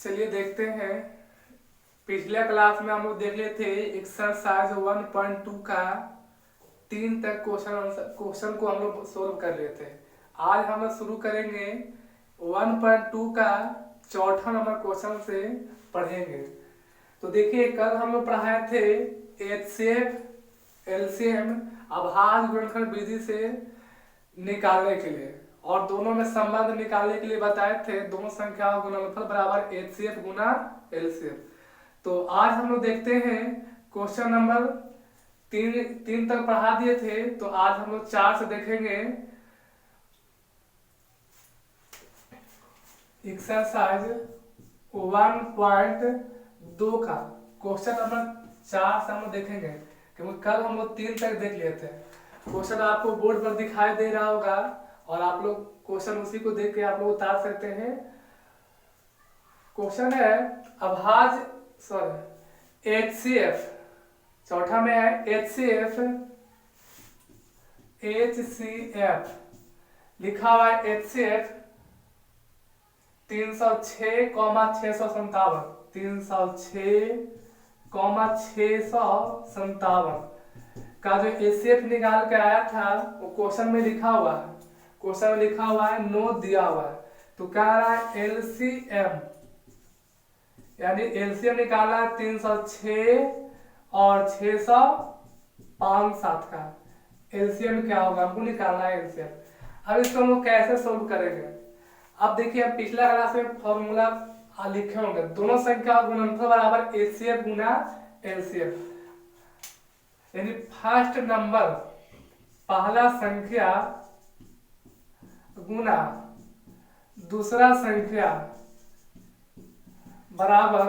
चलिए देखते हैं। पिछले क्लास में हम लोग देख लिए थे एक्सरसाइज 1.2 का 3 तक क्वेश्चन को हम लोग सोल्व कर लिए थे। आज हम लोग शुरू करेंगे 1.2 का चौथा नंबर क्वेश्चन से पढ़ेंगे। तो देखिए, कल हम लोग पढ़ाए थे एचसीएफ एलसीएम अभाज्य गुणनखंड विधि से निकालने के लिए, और दोनों में संबंध निकालने के लिए बताए थे दोनों संख्याओं का गुणनफल बराबर एचसीएफ गुना एलसीएफ। तो आज हम लोग देखते हैं क्वेश्चन नंबर तीन तक पढ़ा दिए थे, तो आज हम लोग 4 से देखेंगे। एक्सरसाइज 1.2 का क्वेश्चन नंबर 4 से हम लोग देखेंगे, क्योंकि कल हम लोग 3 तक देख लिए थे। क्वेश्चन आपको बोर्ड पर दिखाई दे रहा होगा और आप लोग क्वेश्चन उसी को देख के आप लोग उतार सकते हैं। क्वेश्चन है एचसीएफ, चौथा में है एचसीएफ लिखा हुआ है एचसीएफ 306,657 306,657 का जो एचसीएफ निकाल के आया था वो क्वेश्चन में लिखा हुआ है। क्वेश्चन में लिखा हुआ है, नोट दिया हुआ है। तो कह रहा है एलसीएम, यानी एलसीएम निकाला है 306 और 657 का। एलसीएम क्या होगा हमको निकालना है एलसीएम। अब इसको हम लोग कैसे सोल्व करेंगे? अब देखिए, अब पिछला क्लास में फॉर्मूला लिखे होंगे, दोनों संख्या गुणनफल बराबर एचसीएफ गुना एलसीएम, यानी फर्स्ट नंबर पहला संख्या गुना दूसरा संख्या बराबर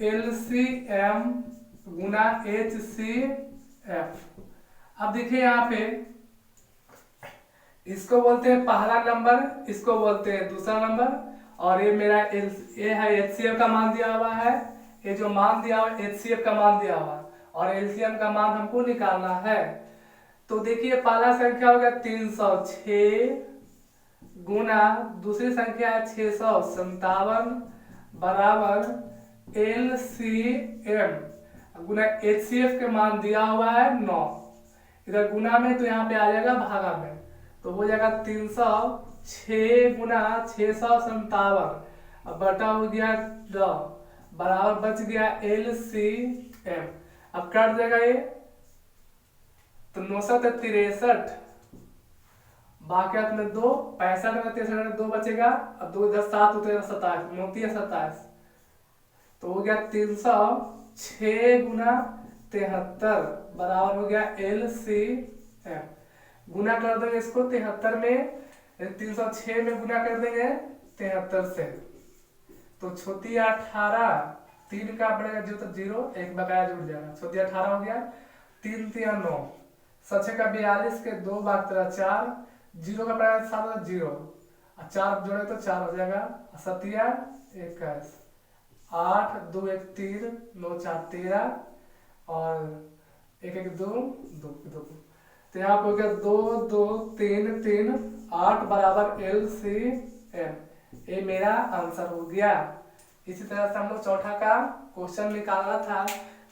एलसीएम गुना एचसीएफ। अब देखिए यहाँ पे इसको बोलते हैं पहला नंबर, इसको बोलते हैं दूसरा नंबर, और ये मेरा ये है एचसीएफ का मान दिया हुआ है। ये जो मान दिया हुआ है एचसीएफ का मान दिया हुआ है, और एलसीएम का मान हमको निकालना है। तो देखिए, पहला संख्या हो गया 306 गुना दूसरी संख्या है 657 बराबर एलसीएम गुना एचसीएफ के मान दिया हुआ है 9। इधर गुना में तो यहाँ पे आ जाएगा भागा में, तो हो जाएगा 306 गुना 657 बटा हो गया 10 बराबर बच गया एलसीएम। अब काट देगा ये, तो 963 बाकी में 2 65 में 63 में 2 बचेगा। अब 2 इधर 7 उधर 27, 9 27, तो हो गया 306 गुना 73 बराबर हो गया एलसीएम। गुना कर देंगे इसको 73 में, 306 में गुना कर देंगे 73 से, तो छोटी 18 3 का बढ़ेगा जो तो 0 एक बकाया जुड़ जाएगा, छोटी 18 हो गया। 3 3 9 सच का 42 के 2 बाग 4 0 का बढ़ेगा 7 0 और 4 जोड़े तो 4 हो जाएगा। 7 21 8 2 1 3 9 4 13 और 1 1 2 2 2, तो यहाँ पे हो गया 2 2 3 3 8 बराबर एलसीएम। ये मेरा आंसर हो गया। इसी तरह से हम लोग चौथा का क्वेश्चन निकालना था।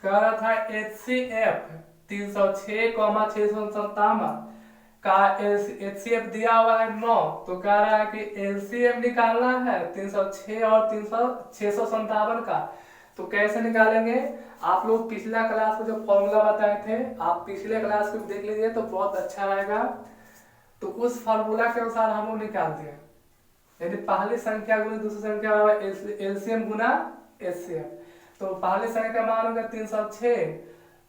कह रहा था एचसीएफ 306,657 का एचसीएफ दिया हुआ है 9, तो कह रहा है कि एलसीएम निकालना है 306 और 657 का। तो कैसे निकालेंगे? आप लोग पिछला क्लास में जो फॉर्मूला बताए थे, आप पिछले क्लास को देख लीजिए तो बहुत अच्छा रहेगा। तो उस फॉर्मूला के अनुसार हम लोग निकाल दिए, यानी पहली संख्या गुना दूसरी संख्या एलसीएम गुना एचसीएफ। तो पहली संख्या का मान हो गया 306,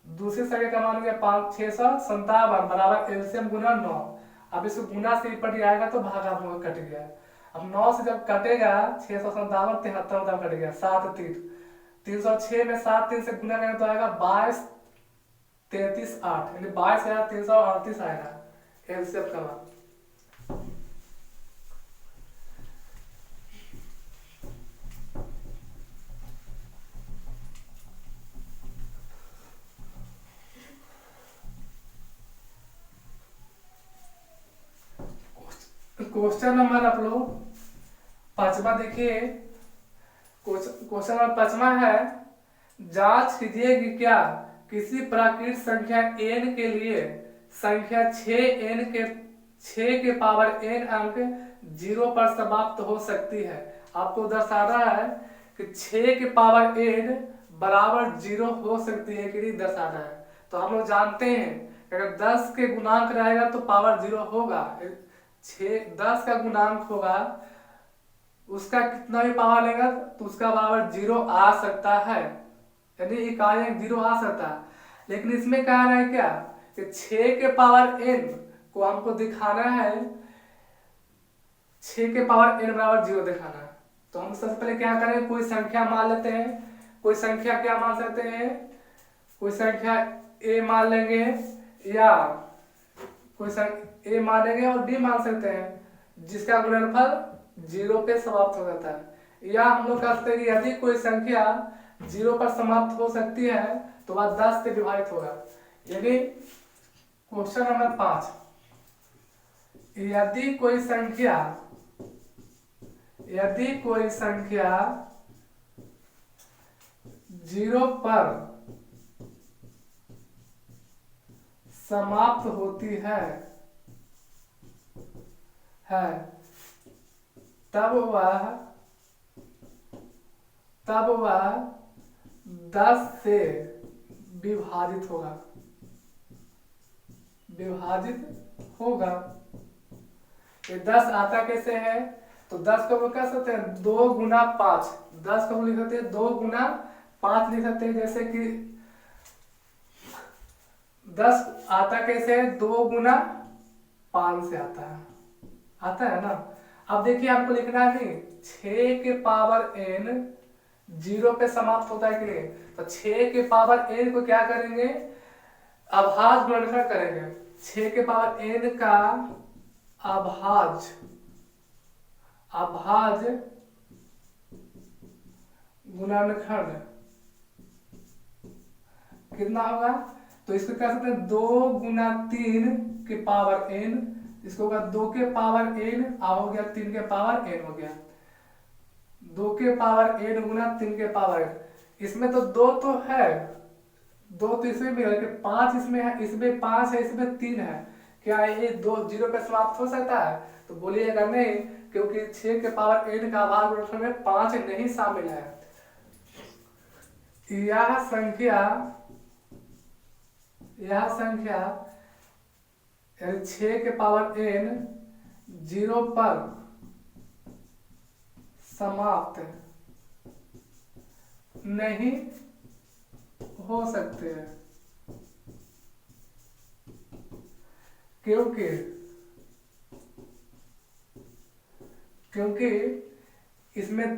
दूसरी संख्या का मान हो गया 657 बराबर एलसीएम गुना 9। अब इसको गुना से निपट आएगा तो भागा हम कट गया। अब 9 से जब कटेगा 657 73 तब कट गया 7 3, 306 में 7 3 से गुना करेंगे तो आएगा 22 33 8, यानी 22,338 आएगा एलसीएफ का मान। क्वेश्चन नंबर आप लोग 5वां देखिए। क्वेश्चन नंबर 5वां है, जांच कीजिए कि क्या किसी प्राकृत संख्या n के लिए संख्या 6 के पावर n अंक 0 पर समाप्त हो सकती है। आपको दर्शाना है कि 6 के पावर n बराबर 0 हो सकती है कि नहीं, दर्शाना है। तो हम लोग जानते हैं कि अगर 10 के गुणांक रहेगा तो पावर 0 होगा। 10 का गुणांक होगा, उसका कितना भी पावर लेगा तो उसका पावर 0 आ सकता है, यानी इकाई 0 आ सकता है। लेकिन इसमें कह रहा है क्या कि 6 के पावर n को हमको दिखाना है, 6 के पावर n बराबर 0 दिखाना है। तो हम सबसे पहले क्या करें, कोई संख्या मान लेते हैं। कोई संख्या क्या मान सकते हैं, कोई संख्या a मान लेंगे, या कोई संख्या a मान लेंगे और b मान सकते हैं जिसका गुणनफल 0 पे समाप्त हो जाता है। या हम लोग कहते हैं कि यदि कोई संख्या 0 पर समाप्त हो सकती है तो वह 10 से विभाजित होगा। यानी क्वेश्चन नंबर 5, यदि कोई संख्या 0 पर समाप्त होती है तब वह 10 से विभाजित होगा। ये 10 आता कैसे है, तो 10 को हम कह सकते हैं 2 गुना 5। 10 को हम लिख सकते हैं 2 गुना 5 लिख सकते हैं। जैसे कि 10 आता कैसे है, 2 गुना 5 से आता है ना। अब देखिए आपको लिखना है 6 के पावर n 0 पे समाप्त होता है कि नहीं, तो 6 के पावर n को क्या करेंगे, अभाज्य गुणनखंड करेंगे। 6 के पावर n का अभाज्य गुणनखंड कितना होगा, तो इसको कह सकते हैं 2 गुना 3 के पावर n, इसको होगा 2 के पावर n हो गया 3 के पावर n हो गया, 2 के पावर n गुना 3 के पावर n। इसमें तो 2 तो है, 2 तो इसमें भी है, 5 इसमें है, इसमें 5 है, इसमें 3 है। क्या ये 2 0 पे समाप्त हो सकता है, तो बोलिएगा नहीं, क्योंकि 6 के पावर n का अभाज्य गुणनखंड में 5 नहीं शामिल है। यह संख्या 6 के पावर n 0 पर समाप्त नहीं हो सकते हैं, क्योंकि इसमें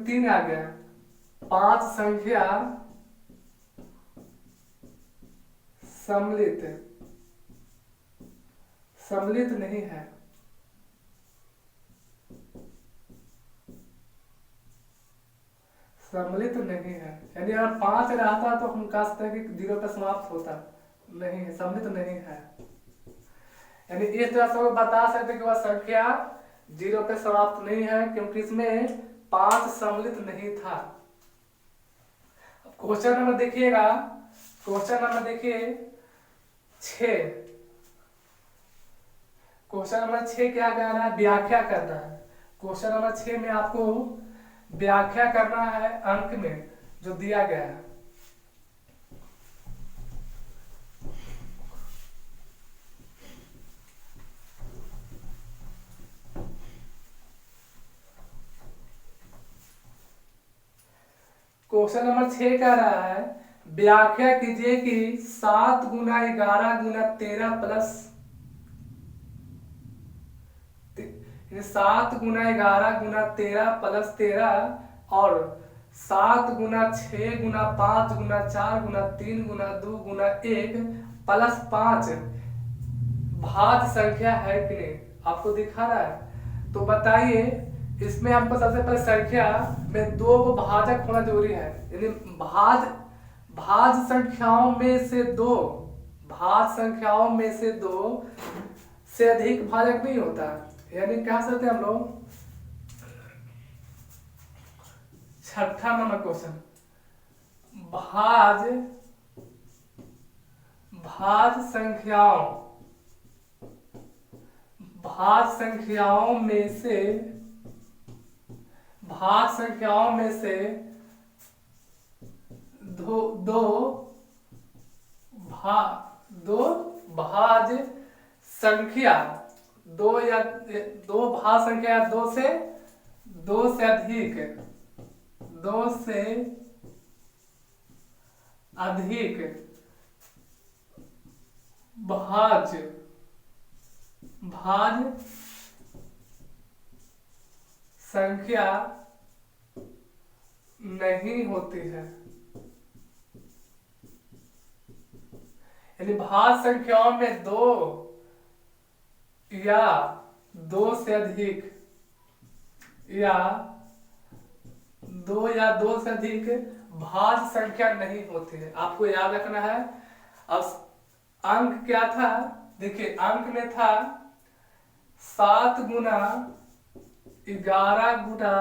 3 आ गया। 5 संख्या सम्मिलित नहीं है। यानी अगर 5 रहता तो हम कह सकते हैं कि 0 पर समाप्त होता, नहीं है, सम्मिलित नहीं है। यानी इस तरह से बता सकते हैं कि वह संख्या 0 पे समाप्त नहीं है, क्योंकि इसमें 5 सम्मिलित नहीं था। क्वेश्चन नंबर देखिएगा, क्वेश्चन नंबर देखिए 6। क्वेश्चन नंबर 6 क्या कह रहा है, व्याख्या करना है। क्वेश्चन नंबर 6 में आपको व्याख्या करना है अंक में जो दिया गया है। क्वेश्चन नंबर 6 कह रहा है, व्याख्या कीजिए कि 7 गुना 11 गुना 13 प्लस 7 गुना 11 गुना 13 प्लस 13 और 7 गुना 6 गुना 5 गुना 4 गुना 3 गुना 2 गुना 1 प्लस 5 भाज्य संख्या है कि नहीं, आपको दिखा रहा है। तो बताइए, इसमें आपको सबसे पहले संख्या में 2 को भाजक होना जरूरी है। यानी भाज्य संख्याओं में से 2 से अधिक भाजक नहीं होता। यानी कह सकते हैं हम लोग छठा नंबर क्वेश्चन, भाज भाज संख्याओं भाज संख्याओं में से भाज संख्याओं में से दो भाज संख्या दो भाज संख्या दो से अधिक भाज संख्या नहीं होती है, यानी भाज संख्याओं में दो से अधिक भाज संख्या नहीं होती है। आपको याद रखना है। अब अंक क्या था, देखिए अंक में था 7 गुना 11 गुना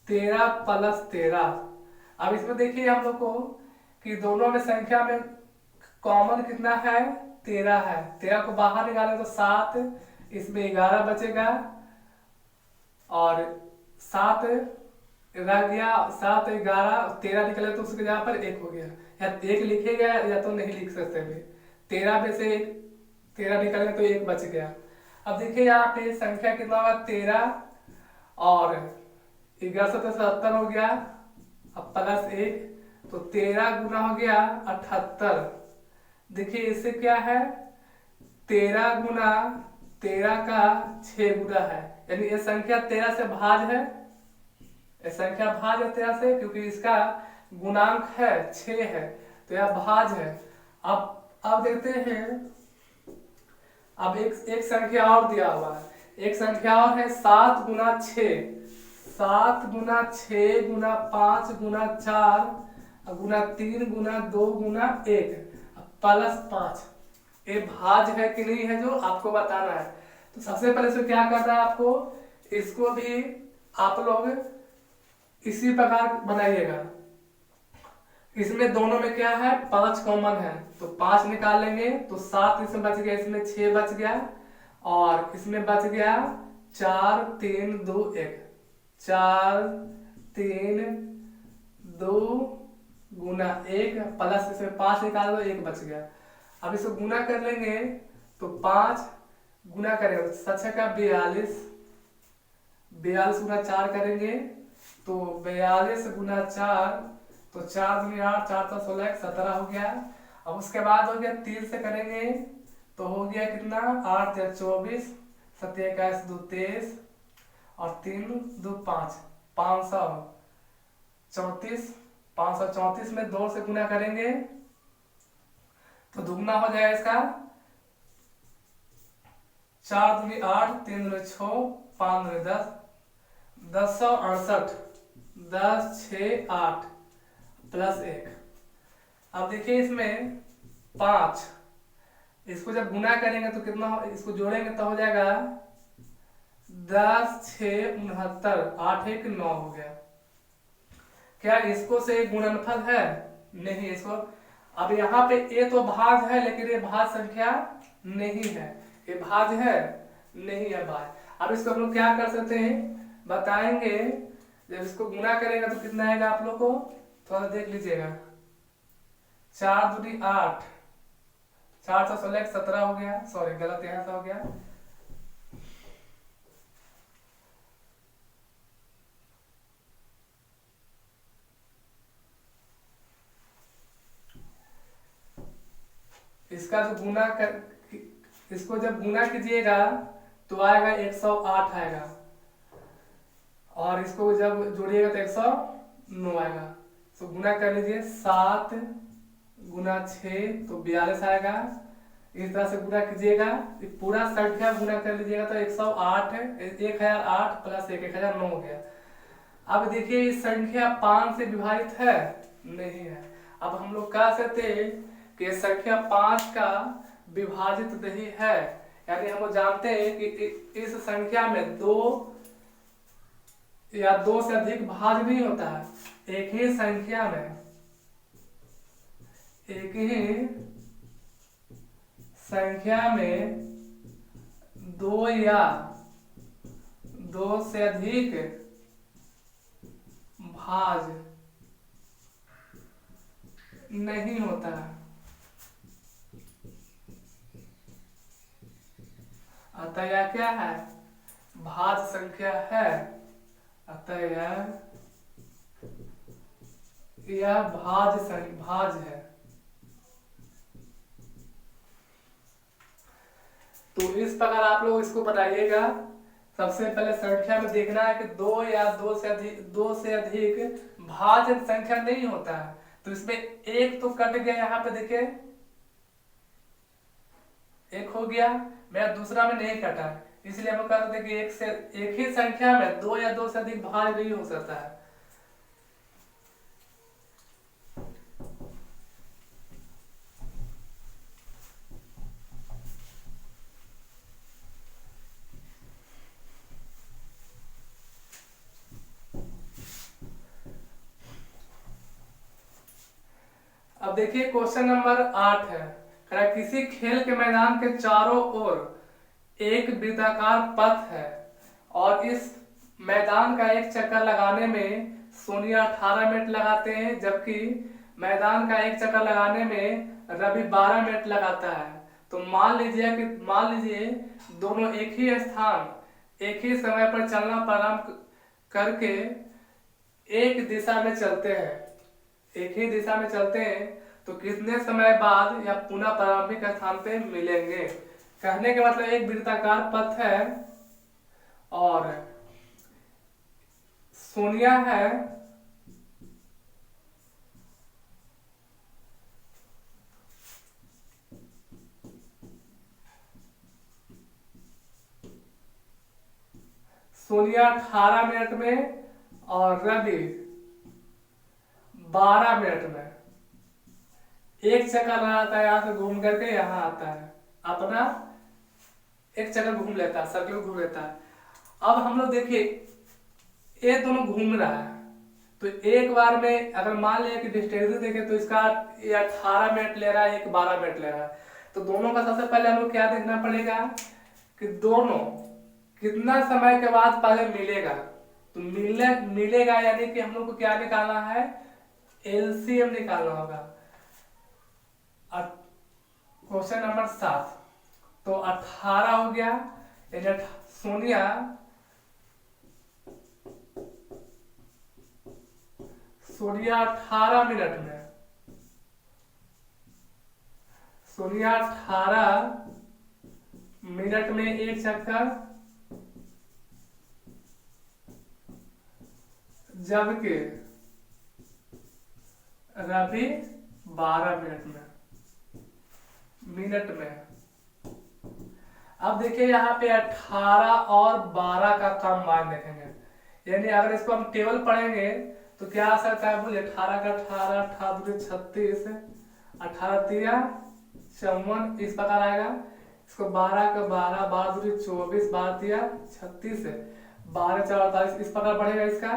13 प्लस 13। अब इसमें देखिए हम लोग को कि दोनों में संख्या में कॉमन कितना है, 13 है। 13 को बाहर निकालें तो 7, इसमें 11 बचेगा और 7 रह गया, 7 11 13 निकले तो उसके जगह पर 1 हो गया। या 1 लिखेगा या तो नहीं लिख सकते भी। 13 में से 13 निकले तो 1 बच गया। अब देखिए यहाँ पे संख्या कितना होगा, 13 और 1177 हो गया, अब प्लस 1 तो 13 गुना हो गया 78। देखिए इससे क्या है, 13 गुना 13 का 6 गुना है, यानी ये संख्या 13 से भाज है। ये संख्या भाज है 13 से, क्योंकि इसका गुणांक है 6 है, तो यह भाज है। अब देखते हैं, अब एक संख्या और दिया हुआ है। एक संख्या और है 7 गुना 6, 7 गुना 6 गुना 5 गुना 4 गुना 3 गुना 2 गुना 1 प्लस 5। ये भाज है कि नहीं है, जो आपको बताना है। तो सबसे पहले से क्या करना है आपको, इसको भी आप लोग इसी प्रकार बनाइएगा। इसमें दोनों में क्या है, 5 कॉमन है, तो 5 निकाल लेंगे तो 7 इसमें बच गया, इसमें 6 बच गया और इसमें बच गया 4 3 2 1, 4 3 2 गुना 1 प्लस इसमें 5 निकाल दो, 1 बच गया। अब इसको गुना कर लेंगे तो 5 गुना करेंगे 7 का 42, 42 गुना 4 करेंगे तो 42 गुना 4 तो 4 दूनी 8, 4 तो 16 17 हो गया। अब उसके बाद हो गया 3 से करेंगे तो हो गया कितना, 8 या 24, 7 21 2 23 और 3 2 5, 534। 534 में 2 से गुना करेंगे तो दुगना हो जाएगा इसका, 4 दूनी 8, 3 दूनी 6, 5 दूनी 10, 1068, 10 6 8 प्लस 1। अब देखिए इसमें 5, इसको जब गुना करेंगे तो कितना हो, इसको जोड़ेंगे तो हो जाएगा 10 6 69, 8 1 9 हो गया। क्या इसको से गुणनफल है, नहीं इसको। अब यहाँ पे ये तो भाज है, लेकिन ये भाज संख्या नहीं है, ये भाज है नहीं है भाज। अब इसको हम लोग क्या कर सकते हैं बताएंगे। जब इसको गुना करेंगे तो कितना आएगा आप लोग को थोड़ा देख लीजिएगा, 4 दूनी 8, 4 से 16 17 हो गया, सॉरी गलत यहाँ से हो गया। इसका जो गुना कर, इसको जब गुना कीजिएगा तो आएगा 108 आएगा, और इसको जब जोड़िएगा तो 109 आएगा। तो गुना कर लीजिए, 7 गुना 6 तो 42 आएगा। इस तरह से गुना कीजिएगा, पूरा संख्या गुना कर लीजिएगा तो 108 1008 प्लस 1 1009 हो गया। अब देखिए इस संख्या 5 से विभाजित है, नहीं है। अब हम लोग कह सकते हैं कि संख्या 5 का विभाजित नहीं है, यानी हम जानते हैं कि इस संख्या में 2 या दो से अधिक भाज्य नहीं होता है, एक ही संख्या में, एक ही संख्या में दो या दो से अधिक भाज्य नहीं होता है। अतः यह क्या है, भाज्य संख्या है, अतः यह भाज्य है। तो इस प्रकार आप लोग इसको बनाइएगा। सबसे पहले संख्या में देखना है कि दो या दो से अधिक भाज्य संख्या नहीं होता है। तो इसमें एक तो कट गया, यहाँ पे देखिए एक हो गया, मेरा दूसरा में नहीं कटा, इसलिए हम कहते हैं कि एक ही संख्या में दो या दो से अधिक भाज्य नहीं हो सकता है। अब देखिए क्वेश्चन नंबर 8 है, किसी खेल के मैदान के चारों ओर एक वृत्ताकार पथ है और इस मैदान का एक चक्कर लगाने में सोनिया 18 मिनट लगाते हैं, जबकि मैदान का एक चक्कर लगाने में रवि 12 मिनट लगाता है। तो मान लीजिए दोनों एक ही स्थान एक ही समय पर चलना प्रारंभ करके एक दिशा में चलते हैं, एक ही दिशा में चलते हैं, तो कितने समय बाद या पुनः प्रारंभिक स्थान पे मिलेंगे। कहने के मतलब एक वृत्ताकार पथ है और सोनिया है सोनिया 18 मिनट में और रवि 12 मिनट में एक चक्कर लगाता है, यहाँ से घूम करके यहाँ आता है, अपना एक चक्कर घूम लेता है, सर्कल घूम लेता है। अब हम लोग देखिए ये दोनों घूम रहा है, तो एक बार में अगर मान लिया कि डिस्टेंस देखें तो इसका ये 18 मिनट ले रहा है, एक 12 मिनट ले रहा है। तो दोनों का सबसे पहले हम लोग क्या देखना पड़ेगा कि दोनों कितना समय के बाद पहले मिलेगा। तो मिलेगा यानी कि हम लोग को क्या निकालना है, एलसीएम निकालना होगा। क्वेश्चन नंबर 7, तो 18 हो गया, सोनिया 18 मिनट में, सोनिया 18 मिनट में एक चक्कर, जबकि रवि 12 मिनट में। अब देखिए यहाँ पे 18 और 12 का कॉम्बाइन देखेंगे, यानी अगर इसको हम टेबल पढ़ेंगे तो क्या आ सकता है, बोलिए 18 का 18, 18 दूनी 36, 18 तिया 54, इस प्रकार आएगा। इसको 12 का 12, 12 दूनी 24, 12 तिया 36, 12 4 48, इस प्रकार बढ़ेगा इसका।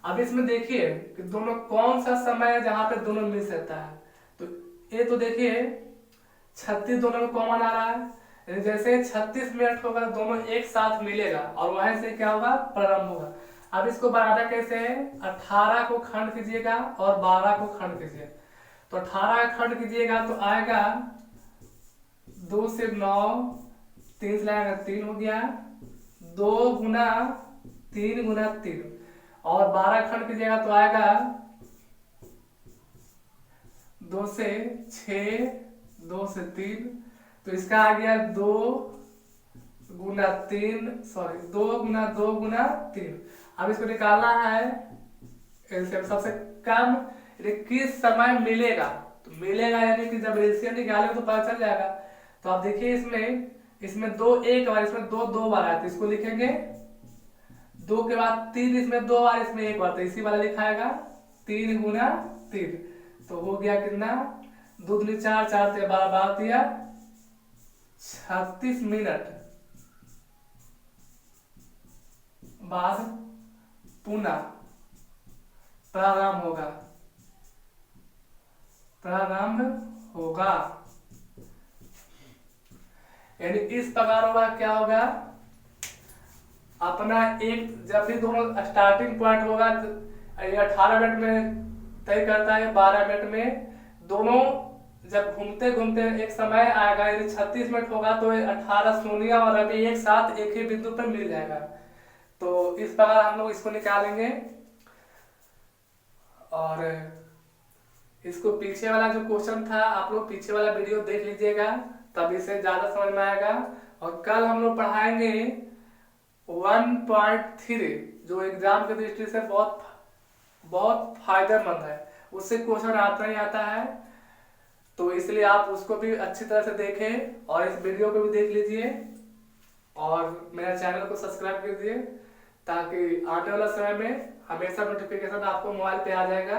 अब इसमें देखिए कि दोनों कौन सा समय है जहां पे दोनों मिल सकता है। तो ये तो देखिए 36 दोनों में कॉमन आ रहा है, जैसे 36 मिनट होगा दोनों एक साथ मिलेगा और वहां से क्या होगा, प्रारंभ होगा। अब इसको बनाना कैसे है, 18 को खंड कीजिएगा और 12 को खंड कीजिए। तो 18 का खंड कीजिएगा तो आएगा 2 से 9, 3 से लगाएगा 3 हो गया, 2 गुना 3 गुना 3, और 12 खंड कीजिएगा तो आएगा 2 से 6, 2 से 3, तो इसका आ गया 2 गुना 3, सॉरी 2 गुना 2 गुना 3। अब इसको निकालना है एलसीएम, सबसे कम किस समय मिलेगा। तो मिलेगा यानी कि जब एलसीएम निकालेंगे तो पता चल जाएगा। तो आप देखिए इसमें 2 एक बार, इसमें 2 2 बार आया, तो इसको लिखेंगे 2 के बाद 3, इसमें 2 बार, इसमें 1 बार, तो इसी वाला लिखाएगा 3 गुना 3। तो हो गया कितना, 2 दूनी 4, 4 से 12, 12 दिया 36 मिनट बाद पुनः प्रारंभ होगा। यानी इस प्रकार होगा, क्या होगा, अपना एक जब भी दोनों स्टार्टिंग पॉइंट होगा 18 मिनट में तय करता है, 12 मिनट में दोनों जब घूमते घूमते एक समय आएगा, यदि 36 मिनट होगा तो 18 शून्य और अभी एक साथ एक ही बिंदु पर मिल जाएगा। तो इस प्रकार हम लोग इसको निकालेंगे। और इसको पीछे वाला जो क्वेश्चन था आप लोग पीछे वाला वीडियो देख लीजिएगा, तब इसे ज्यादा समझ में आएगा। और कल हम लोग पढ़ाएंगे 1.3 जो एग्जाम की दृष्टि से बहुत फायदेमंद है, उससे क्वेश्चन आता ही आता है। तो इसलिए आप उसको भी अच्छी तरह से देखें और इस वीडियो को भी देख लीजिए और मेरा चैनल को सब्सक्राइब कीजिए, ताकि आने वाला समय में हमेशा नोटिफिकेशन आपको मोबाइल पे आ जाएगा।